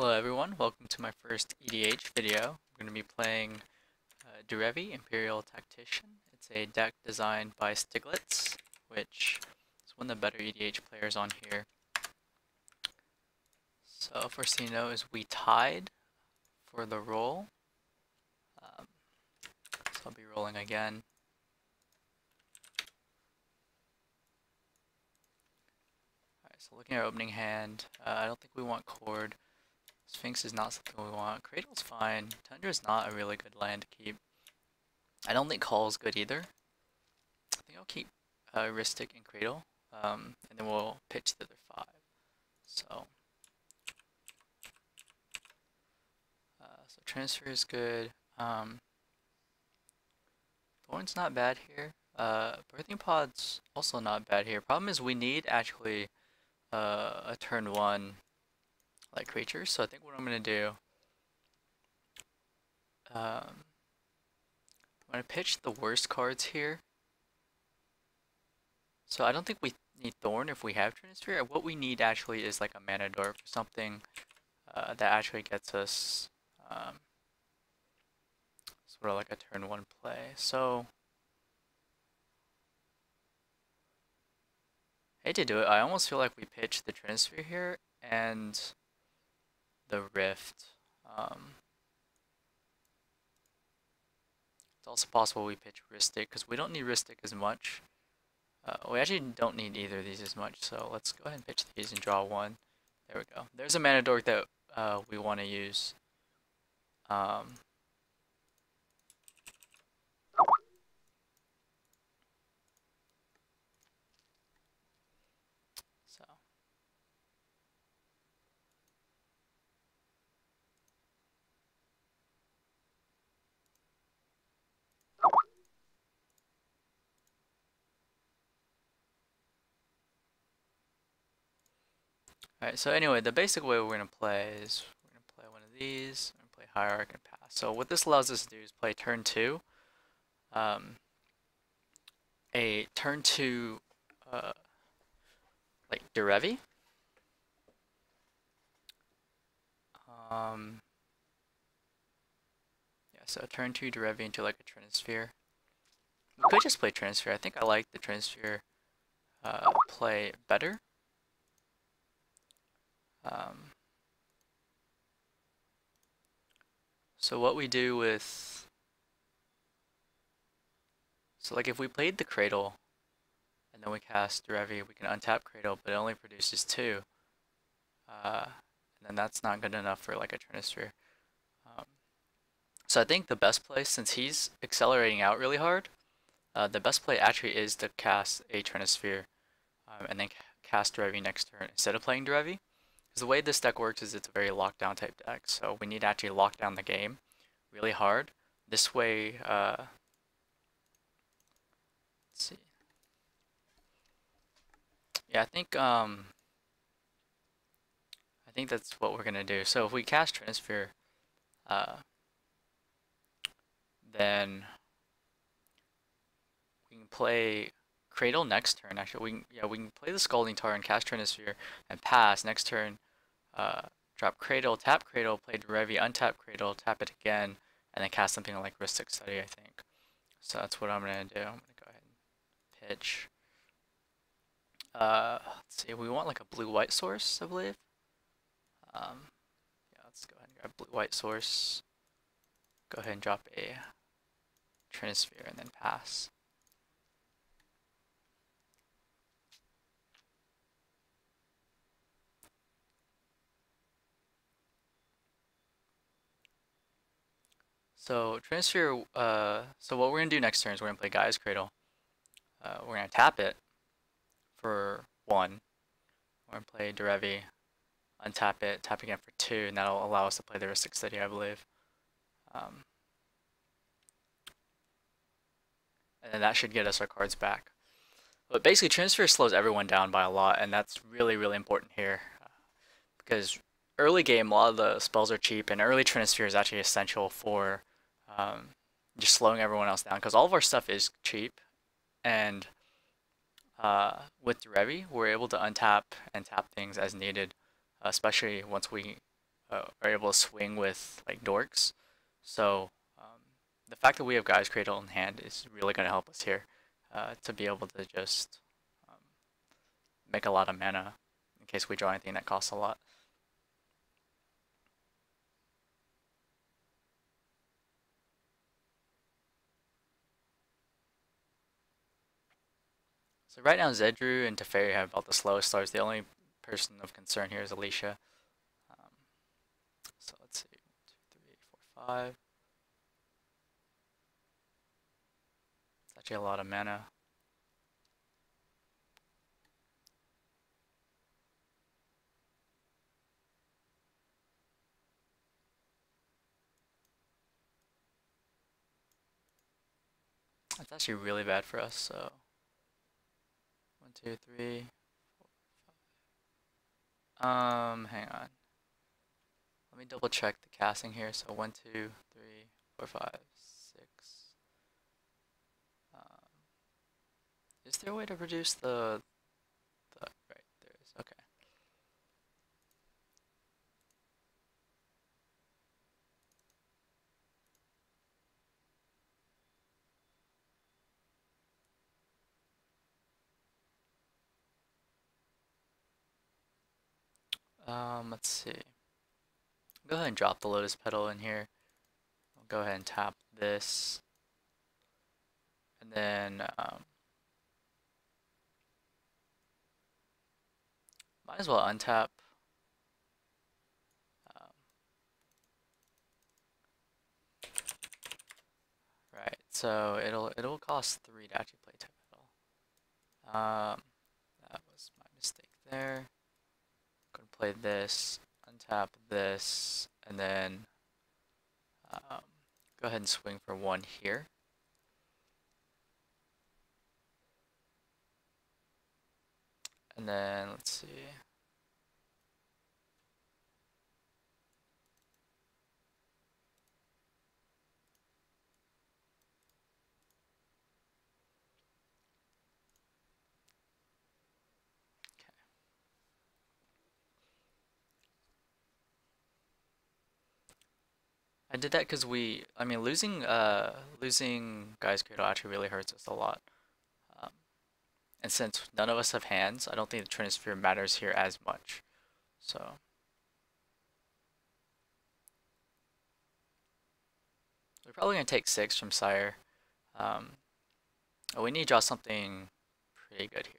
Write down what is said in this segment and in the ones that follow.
Hello everyone, welcome to my first EDH video. I'm going to be playing Derevi, Imperial Tactician. It's a deck designed by Stiglitz, which is one of the better EDH players on here. So first thing you know is we tied for the roll. So I'll be rolling again. Alright, so looking at our opening hand, I don't think we want Cord. Sphinx is not something we want. Cradle's fine. Tundra is not a really good land to keep. I don't think Call is good either. I think I'll keep Ristic and Cradle, and then we'll pitch the other 5. So transfer is good. Thorn's not bad here. Birthing Pod's also not bad here. Problem is we need actually a turn 1 like creature, so I think what I'm gonna do, I'm gonna pitch the worst cards here. So I don't think we need Thorn if we have Transfer. What we need actually is like a Mana Dork or something that actually gets us sort of like a turn 1 play. So I hate to do it. I almost feel like we pitch the Transfer here and the Rift. It's also possible we pitch Ristic because we don't need Ristic as much. We actually don't need either of these as much, so let's go ahead and pitch these and draw 1. There we go. There's a Mana Dork that we want to use. Alright, so anyway, the basic way we're going to play is we're going to play one of these, we're going to play Hierarch and pass. So what this allows us to do is play turn 2. A turn 2, like Derevi. Yeah, so turn 2 Derevi into like a Trinisphere. We could just play Trinisphere. I think I like the Trinisphere play better. So what we do with, so like if we played the Cradle and then we cast Derevi, we can untap Cradle, but it only produces 2. And then that's not good enough for like a Trinisphere. So I think the best play, since he's accelerating out really hard, the best play actually is to cast a Trinisphere and then cast Derevi next turn instead of playing Derevi. Because the way this deck works is it's a very lockdown type deck, so we need to actually lock down the game really hard. This way, let's see. Yeah, I think that's what we're gonna do. So if we cast Trinisphere, then we can play Cradle next turn. Actually, we can play the Scalding Tar and cast Trinisphere and pass next turn. Drop Cradle, tap Cradle, play Derevi, untap Cradle, tap it again, and then cast something like Ristic Study, I think. So that's what I'm gonna do. I'm gonna go ahead and pitch. Let's see. We want like a blue-white source, I believe. Yeah, let's go ahead and grab blue-white source. Go ahead and drop a Trinisphere and then pass. So Trinisphere, so what we're gonna do next turn is we're gonna play Gaia's Cradle. We're gonna tap it for 1. We're gonna play Derevi, untap it, tap again for 2, and that'll allow us to play the Ristic Study, I believe. And then that should get us our cards back. But basically, Trinisphere slows everyone down by a lot, and that's really, really important here. Because early game, a lot of the spells are cheap, and early Trinisphere is actually essential for just slowing everyone else down. Because all of our stuff is cheap, and with Derevi, we're able to untap and tap things as needed, especially once we are able to swing with like dorks. So the fact that we have Guy's Cradle in hand is really going to help us here to be able to just um, make a lot of mana in case we draw anything that costs a lot. So right now Zedruu and Teferi have about the slowest starts. The only person of concern here is Alesha. Um, so let's see, 1, 2, 3, 4, 5. It's actually a lot of mana. That's actually really bad for us. So 1, 2, 3, 4, 5. Hang on. Let me double check the casting here. So 1, 2, 3, 4, 5, 6. Is there a way to produce the right, there is. Okay. Let's see. Go ahead and drop the Lotus Petal in here. I'll go ahead and tap this. And then might as well untap. Right, so it'll cost 3 to actually play Tap Petal. That was my mistake there. Gonna play this, untap this, and then go ahead and swing for 1 here. And then let's see. I did that because I mean, losing Guy's Cradle actually really hurts us a lot. And since none of us have hands, I don't think the Trinisphere matters here as much. So. We're probably going to take 6 from Sire. We need to draw something pretty good here.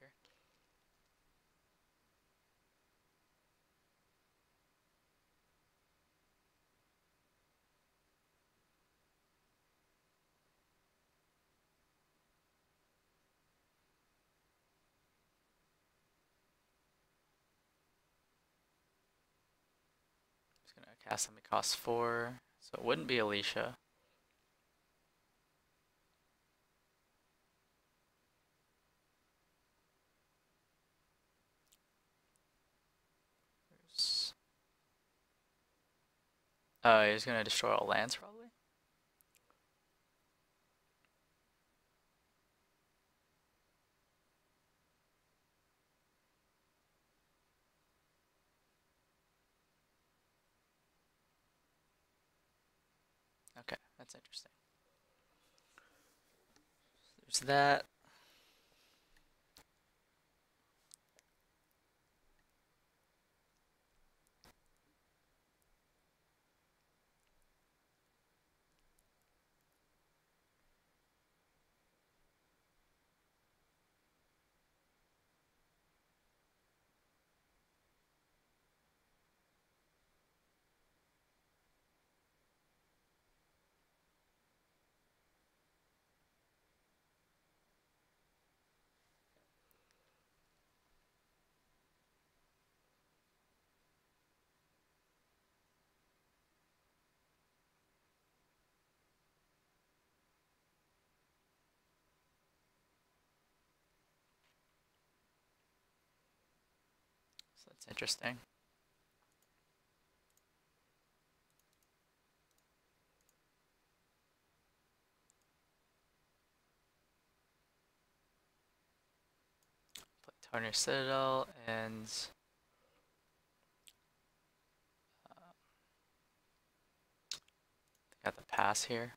Just going to cast something costs 4, so it wouldn't be Alesha. He's going to destroy all lands probably. Okay, that's interesting. There's that. So that's interesting. Play Tarnished Citadel and Got the pass here.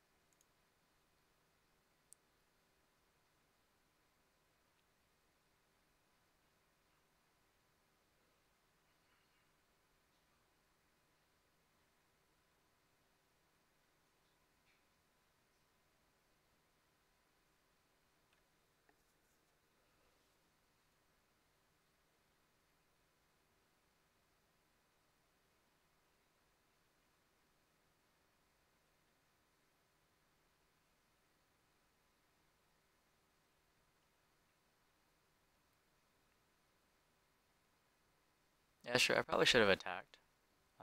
Yeah, sure. I probably should have attacked.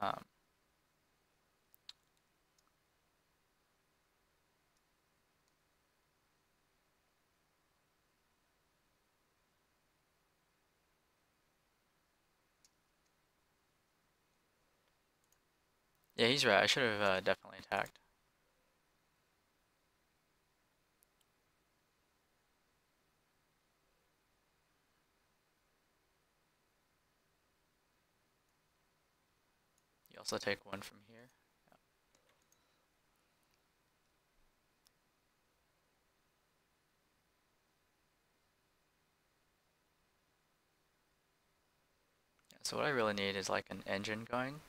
Um, yeah, he's right. I should have definitely attacked. You also take one from here. Yeah, so what I really need is like an engine going.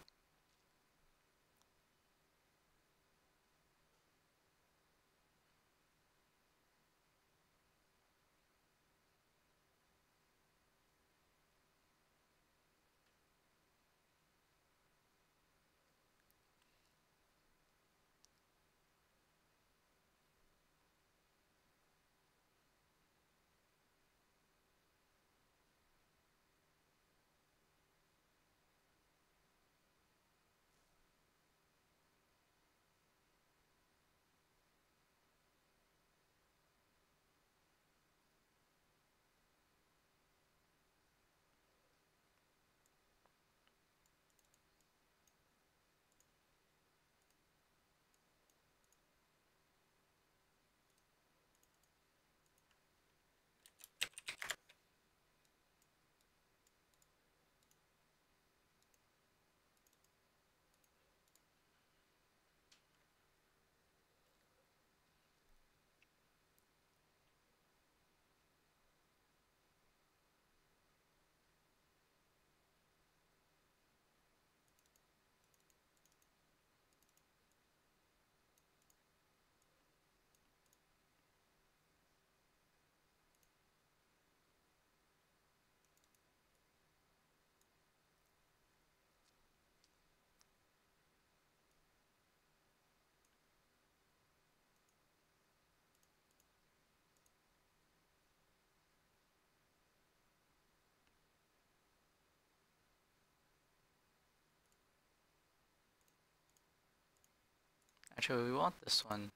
Actually, we want this one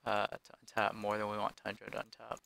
to untap more than we want Tundra to untap.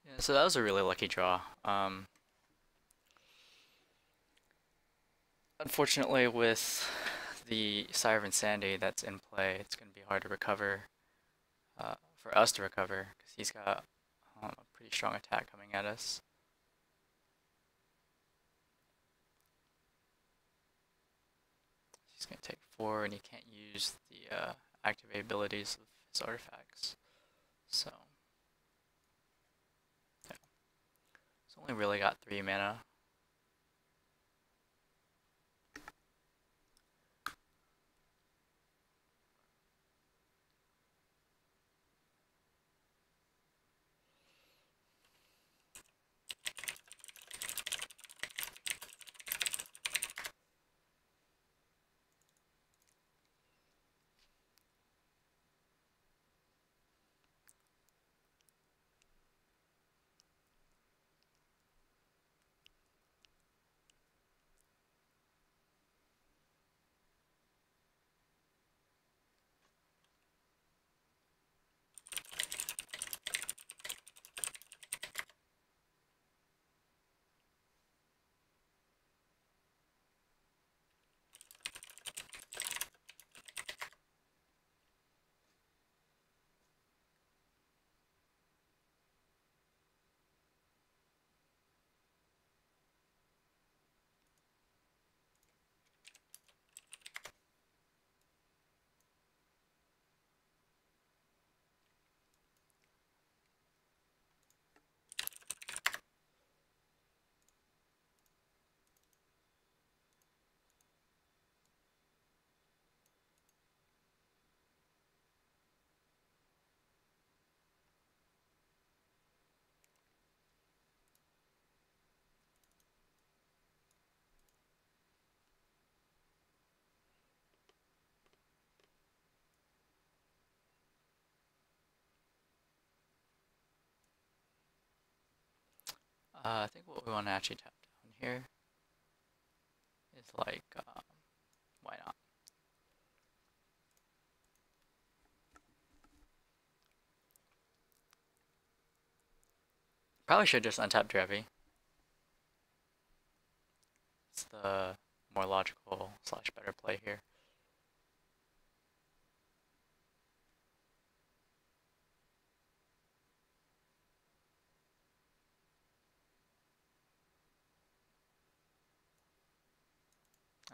Yeah, so that was a really lucky draw. Unfortunately, with the Sire of Insanity that's in play, it's going to be hard to recover, for us to recover, because he's got a pretty strong attack coming at us. He's going to take 4, and he can't use the activate abilities of his artifacts. So, yeah. He's only really got 3 mana. I think what we want to actually tap down here is like, why not? Probably should just untap Derevi. It's the more logical slash better play here.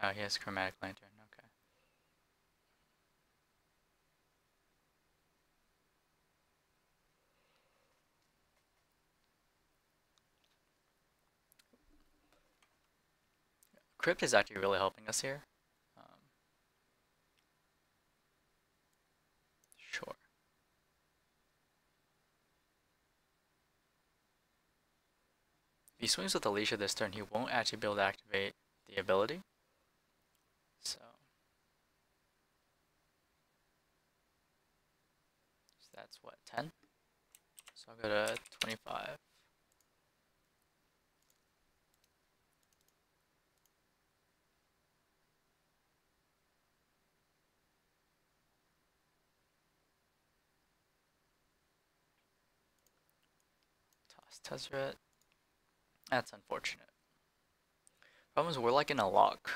Oh, he has Chromatic Lantern, okay. Crypt is actually really helping us here. Sure. If he swings with Alesha this turn, he won't actually be able to activate the ability. So that's what, 10? So I'll go to 25. Toss Tezzeret. That's unfortunate. Problem is, we're like in a lock.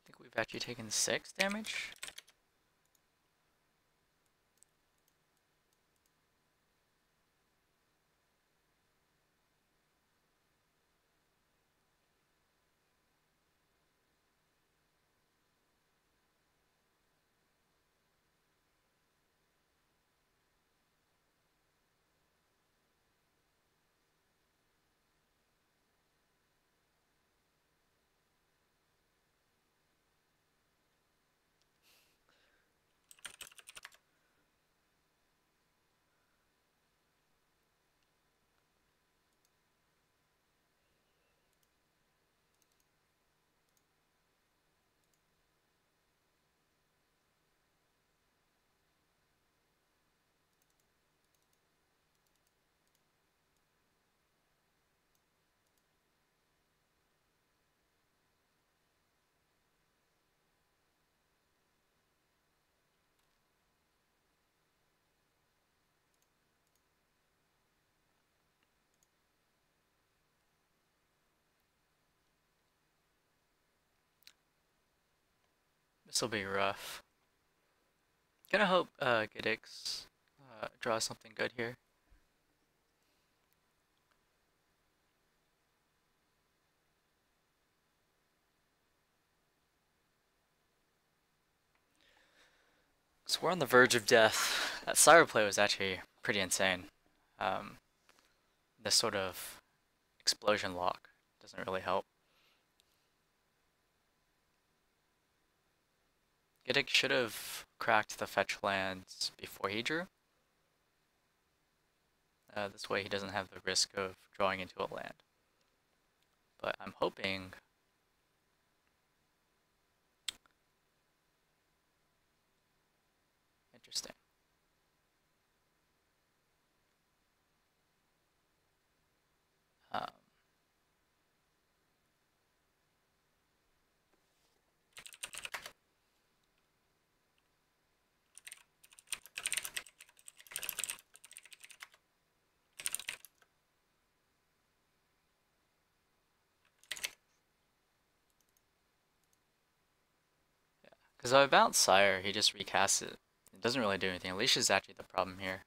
I think we've actually taken 6 damage. This will be rough. Gonna hope Giddix draws something good here. So we're on the verge of death. That Sire play was actually pretty insane. Um, this sort of explosion lock doesn't really help. Giddix should have cracked the fetch lands before he drew. This way he doesn't have the risk of drawing into a land. But I'm hoping... Interesting. Um, Because I bounce Sire, he just recasts it. It doesn't really do anything. Alesha's actually the problem here.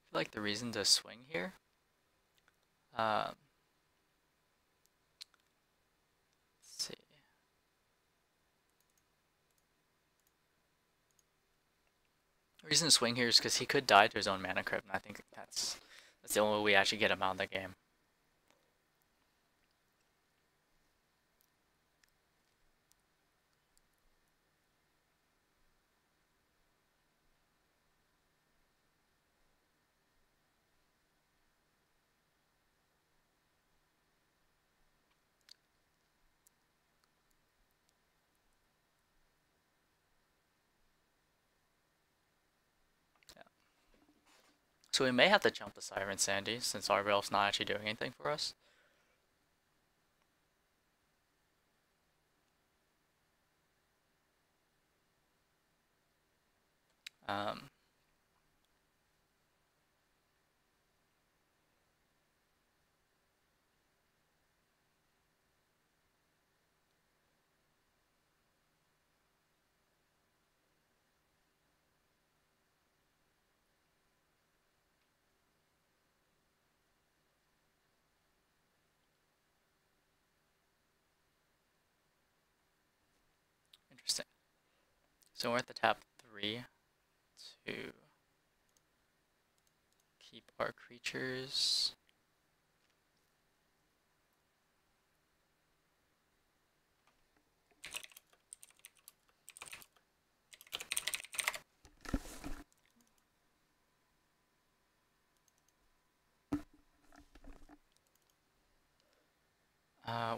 I feel like the reason to swing here... let's see. The reason to swing here is because he could die to his own mana crypt, and I think that's the only way we actually get him out of the game. So we may have to jump the Siren Sandy, since our Elf's not actually doing anything for us. Um, Interesting. So we're at the tap 3 to keep our creatures.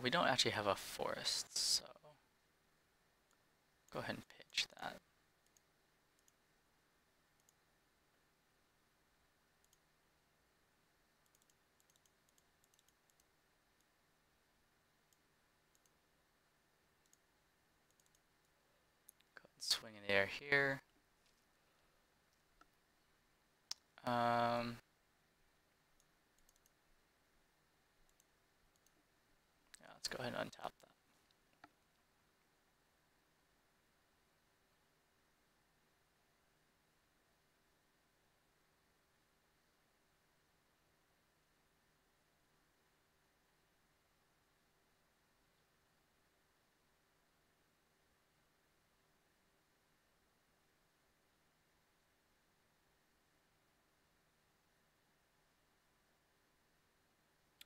We don't actually have a forest, so go ahead and pitch that. Go ahead and swing in the air here. Yeah, let's go ahead and untap that.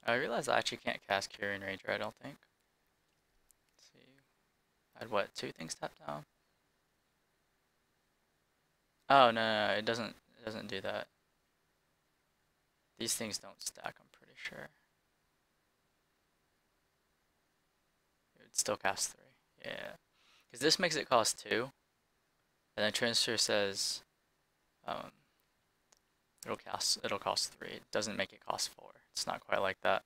I realize I actually can't cast Curing Ranger, I don't think. Let's see. I had what, 2 things tapped down? Oh, no, it doesn't do that. These things don't stack, I'm pretty sure. It would still cast 3. Yeah. Because this makes it cost 2. And then Transfer says um, it'll cost 3. It doesn't make it cost 4. It's not quite like that.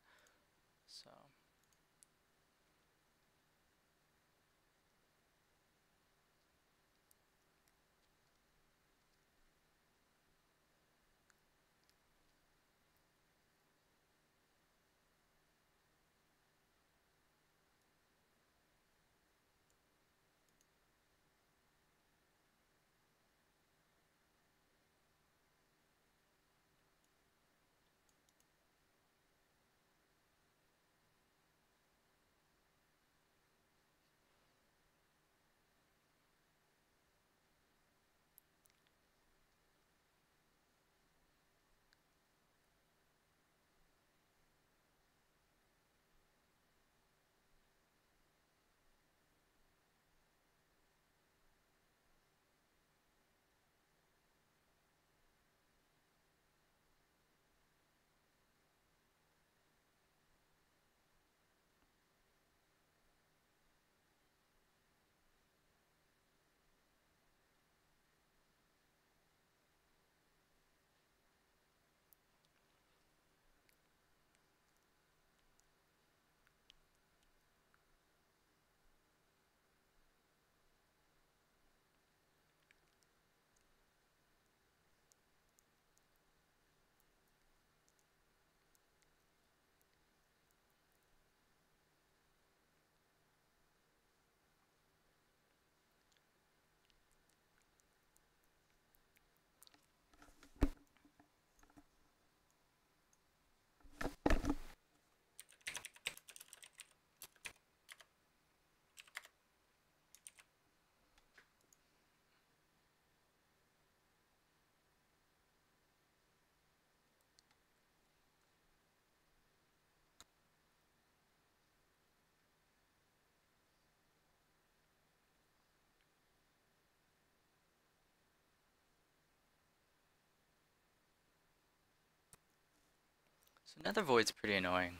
So Nether Void's pretty annoying.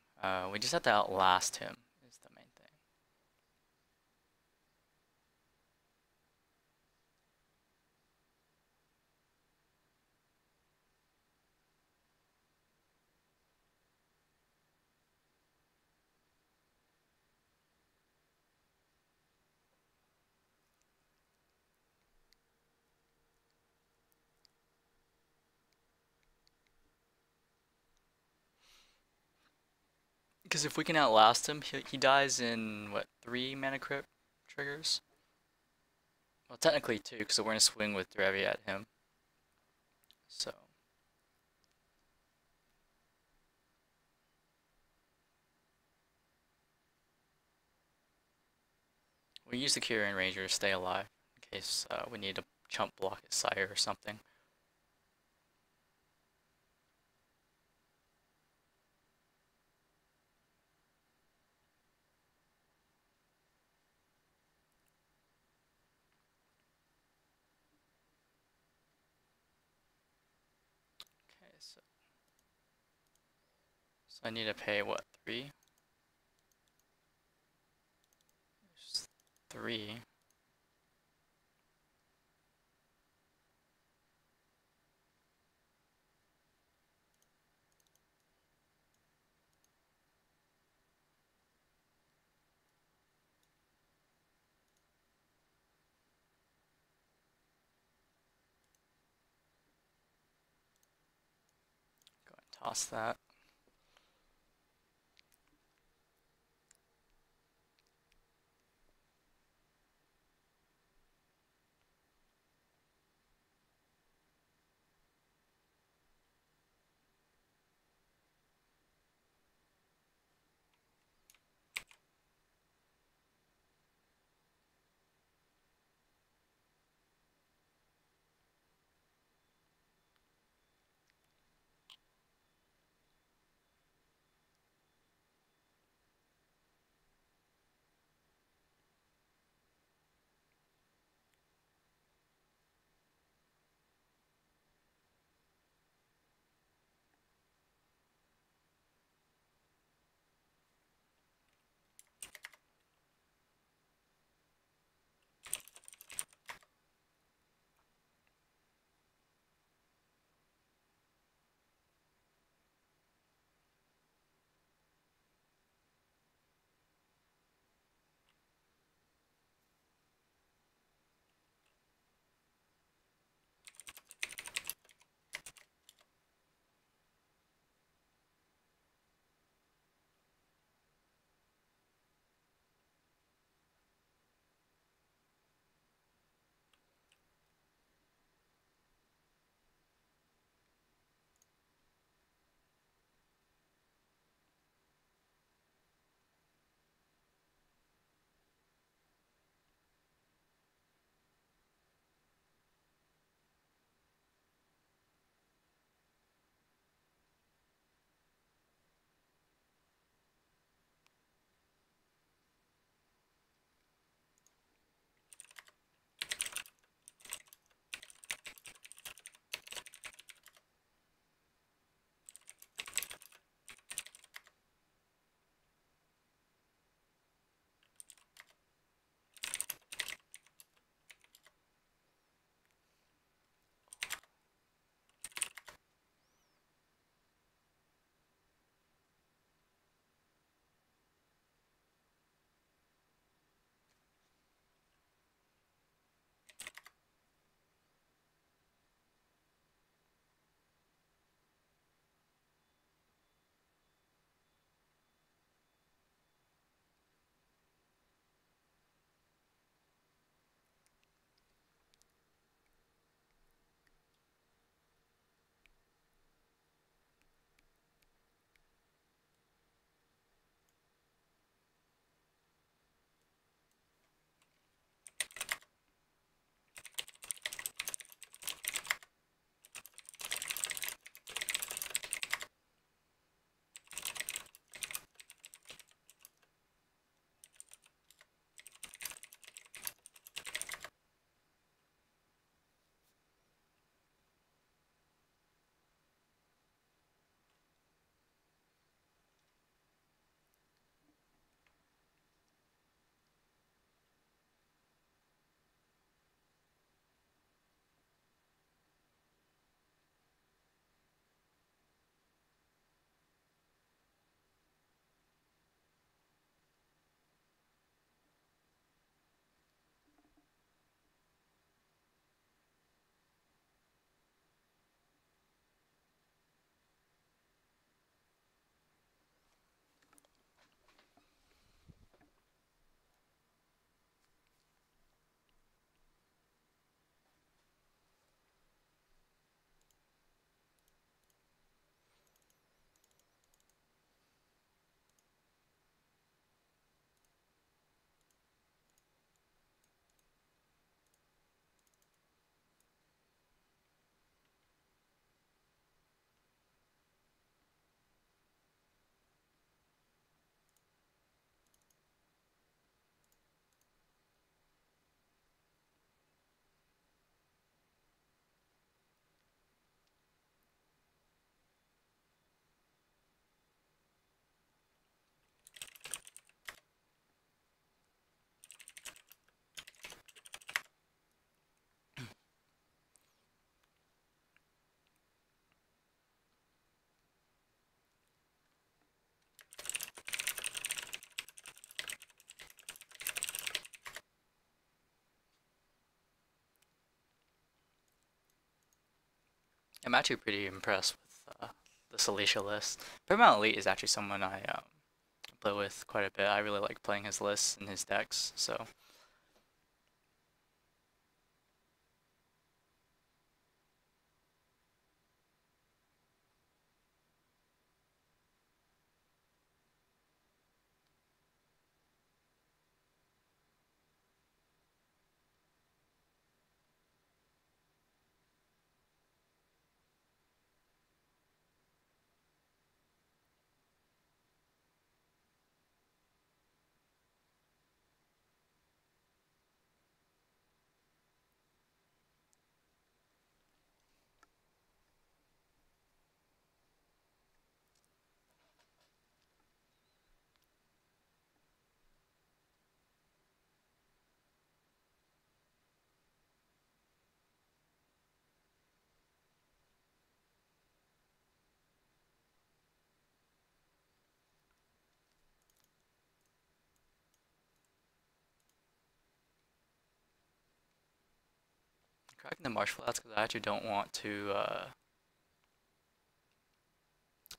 We just have to outlast him is the main thing. Because if we can outlast him, he dies in, what, 3 mana crypt triggers? Well, technically 2, because we're going to swing with Derevi at him. So, we use the Curing Ranger to stay alive, in case we need to chump block his Sire or something. Okay, so I need to pay, what, 3? There's 3. Go ahead and toss that. I'm actually pretty impressed with this Alesha list. Paramount Elite is actually someone I play with quite a bit. I really like playing his lists and his decks, so. Cracking the marsh flats because I actually don't want to,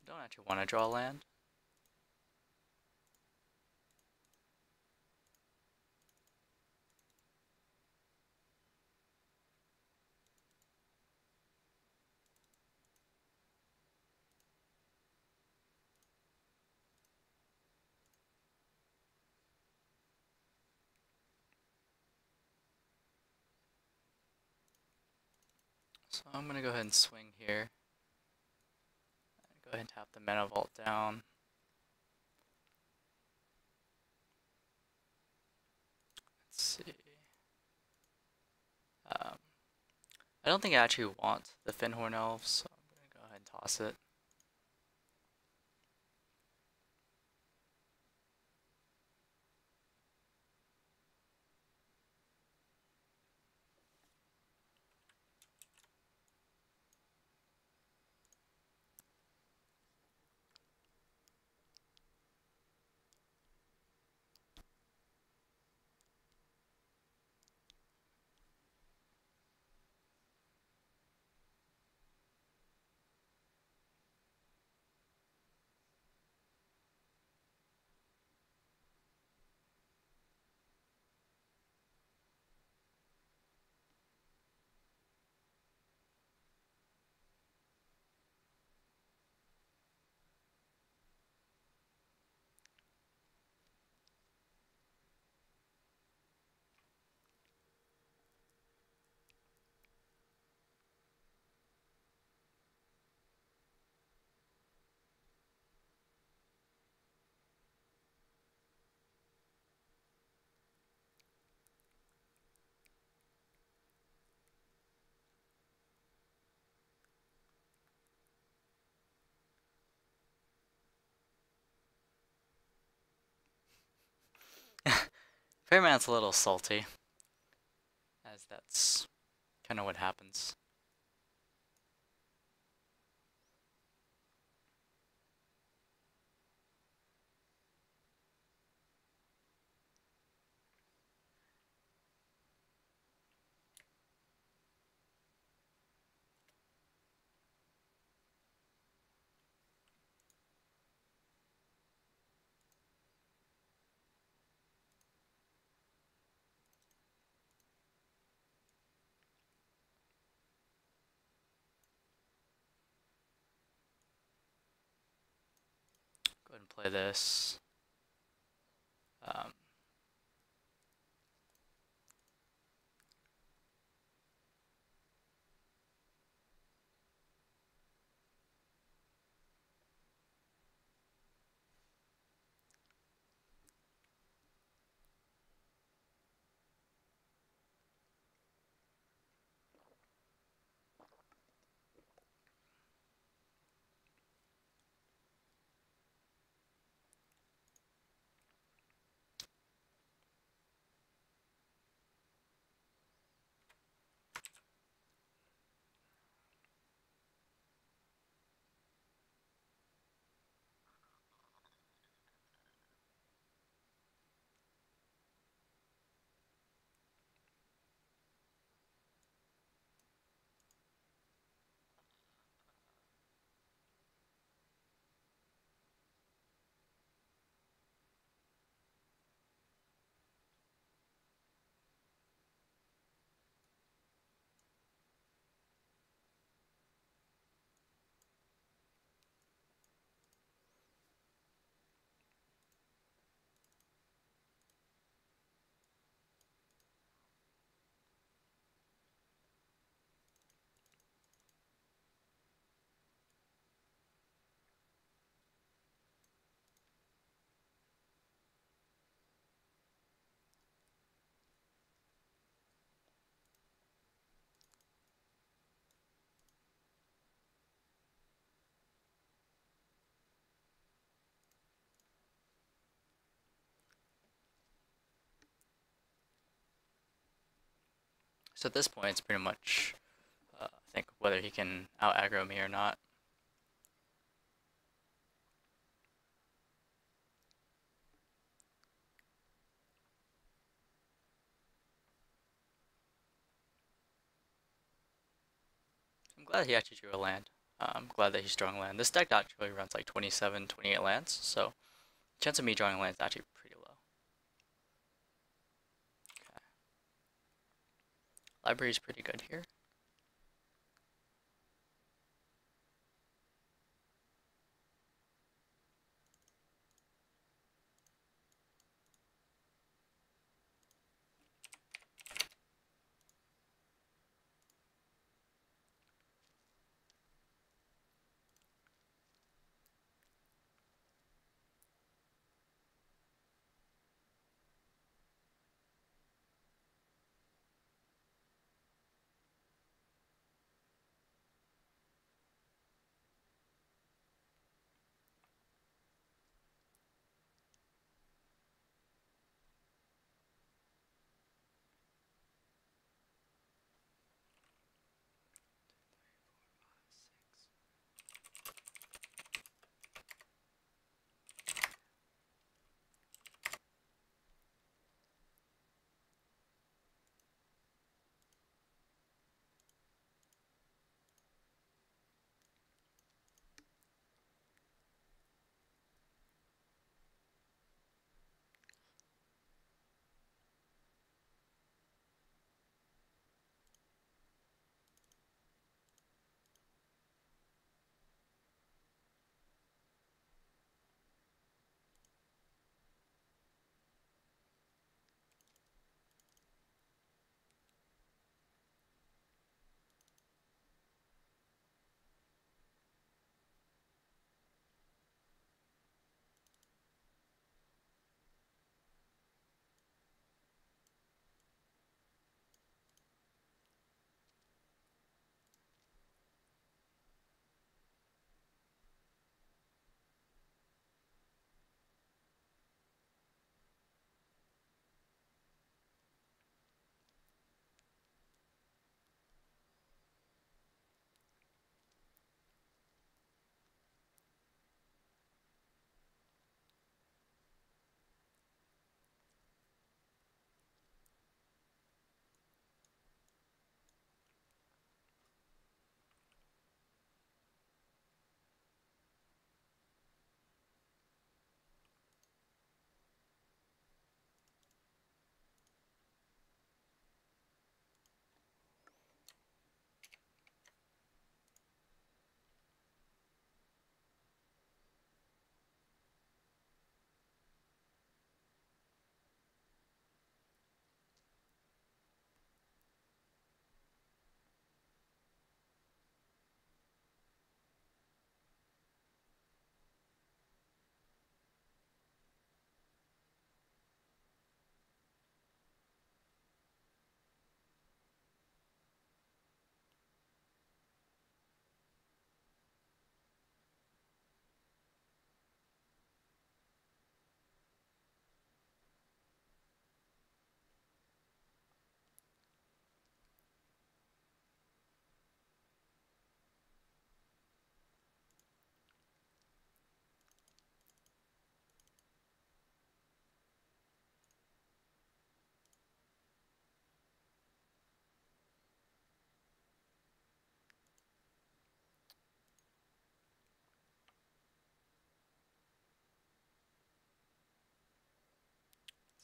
don't actually want to draw land. So I'm gonna go ahead and swing here. Go ahead and tap the mana vault down. Let's see. I don't think I actually want the Finhorn Elves, so I'm gonna go ahead and toss it. Paramount's a little salty, as that's kind of what happens. Go ahead and play this. Um, So at this point, it's pretty much, I think, whether he can out-aggro me or not. I'm glad he actually drew a land. I'm glad that he's drawing a land. This deck actually runs like 27, 28 lands, so chance of me drawing a land is actually pretty low. Okay. Library's pretty good here.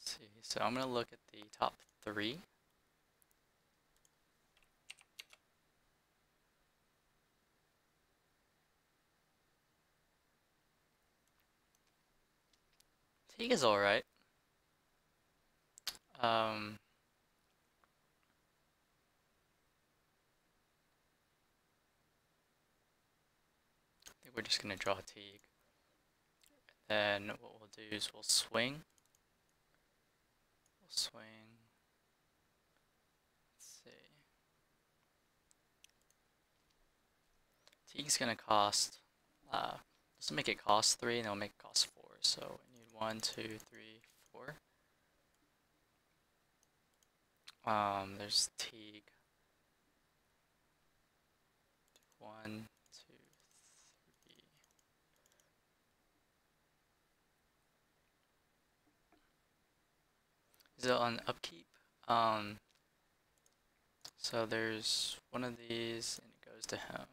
Let's see, so I'm gonna look at the top 3. Teague is alright. I think we're just gonna draw Teague. Then what we'll do is we'll swing. We'll swing. Let's see. Teague's gonna cost, just to make it cost 3, and it'll make it cost 4. So we need 1, 2, 3, 4. There's Teague. 1, 2, 3. Is it on upkeep? So there's one of these, and it goes to him.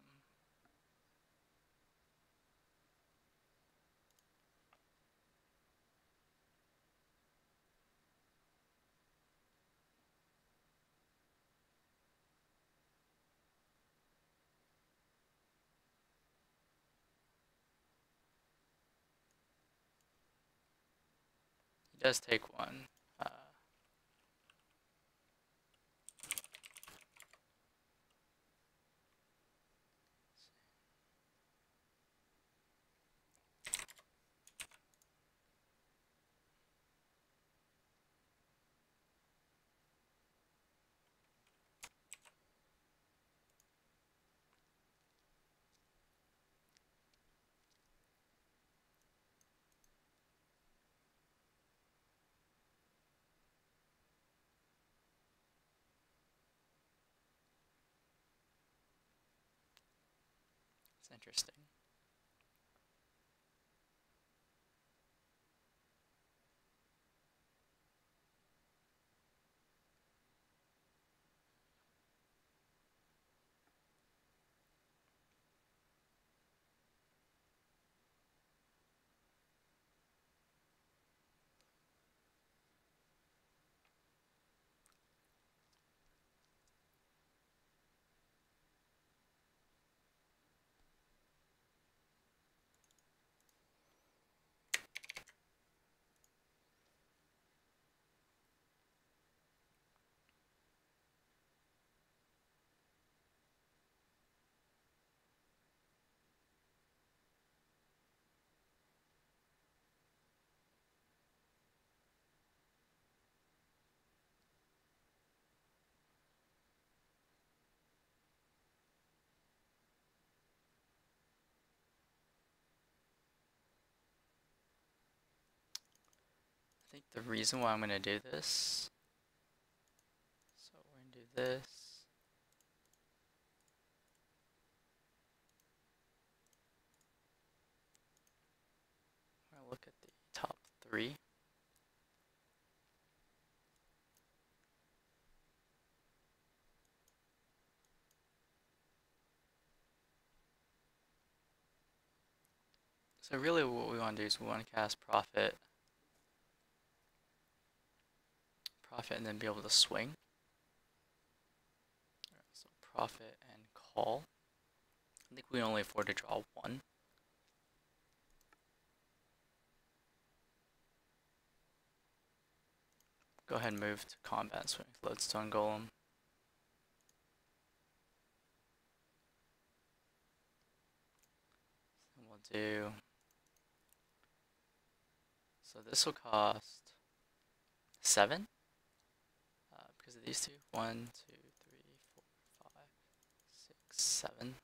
He does take one. It's interesting. I think the reason why I'm going to do this, so we're going to do this. We're going to look at the top 3. So really what we want to do is we want to cast Prophet, and then be able to swing. So Prophet and call. I think we only afford to draw 1. Go ahead and move to combat swing, Lodestone Golem. And we'll do, so this will cost 7 because of these two. 1, 2, 3, 4, 5, 6, 7.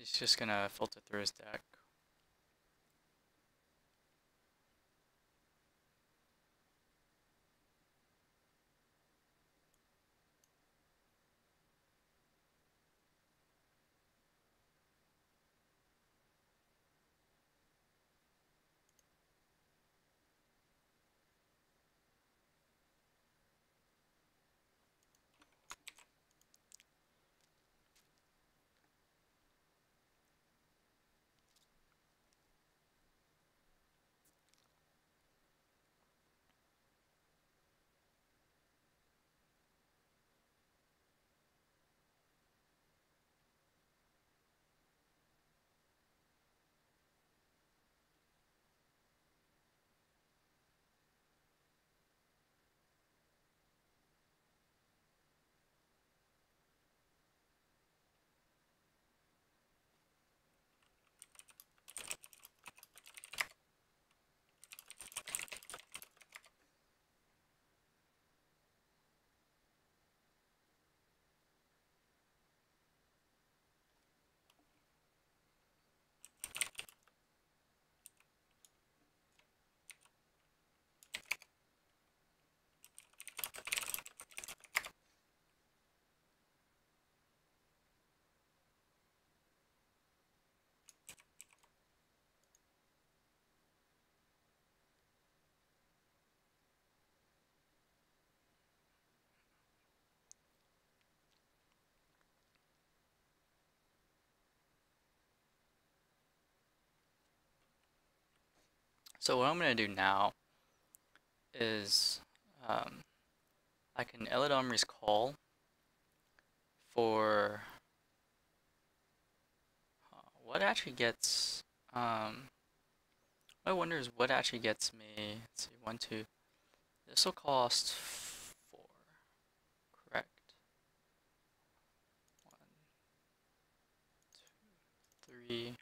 He's just gonna filter through his deck. So what I'm gonna do now is I can Eladamri's Call for what actually gets I wonder is what actually gets me, let's see, 1, 2, this will cost 4, correct? 1, 2, 3,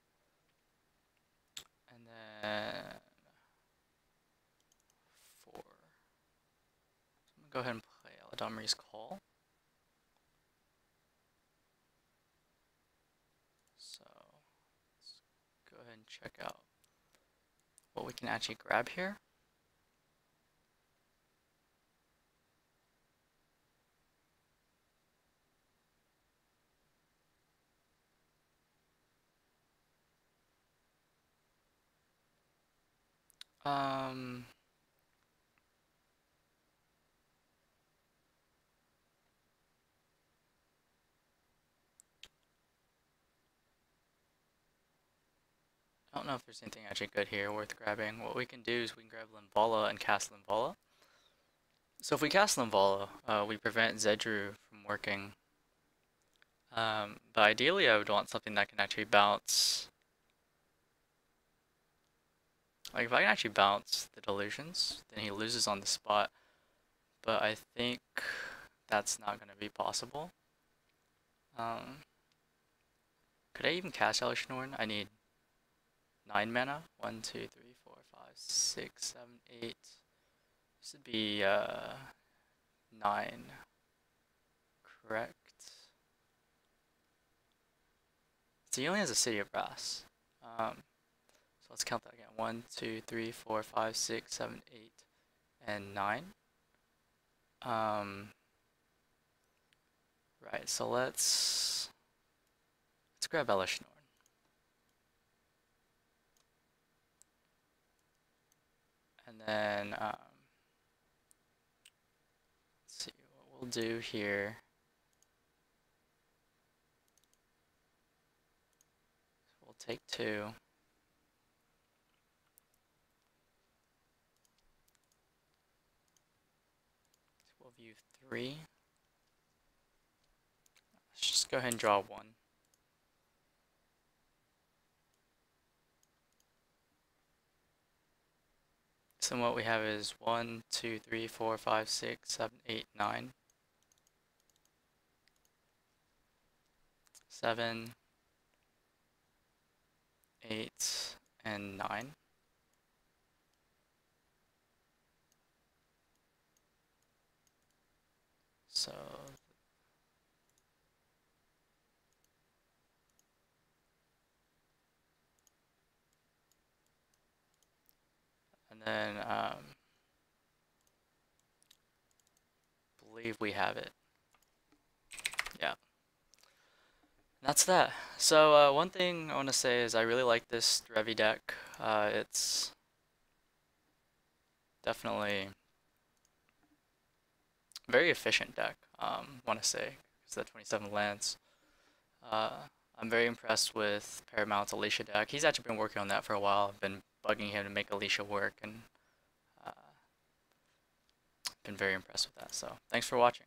and then 4. So I'm gonna go ahead and play Eladamri's Call. So let's go ahead and check out what we can actually grab here. Um, I don't know if there's anything actually good here worth grabbing. What we can do is we can grab Linvala and cast Linvala. So if we cast Linvala, we prevent Zedruu from working. But ideally I would want something that can actually bounce. Like if I can actually bounce the Delusions, then he loses on the spot. But I think that's not going to be possible. Could I even cast Alesha? I need 9 mana. 1, 2, 3, 4, 5, 6, 7, 8. This would be 9. Correct. So he only has a City of Brass. So let's count that again. 1, 2, 3, 4, 5, 6, 7, 8, and 9. Right, so let's grab Alesha. And then let's see what we'll do here. We'll take 2. We'll view 3. Let's just go ahead and draw 1. So what we have is 1, 2, 3, 4, 5, 6, 7, 8, 9. 7, 8, and 9. So And then, believe we have it. Yeah. That's that. So one thing I want to say is I really like this Derevi deck. It's definitely a very efficient deck. Want to say it's that 27 lands. I'm very impressed with Paramount's Alesha deck. He's actually been working on that for a while. I've been bugging him to make Alesha work, and been very impressed with that. So thanks for watching.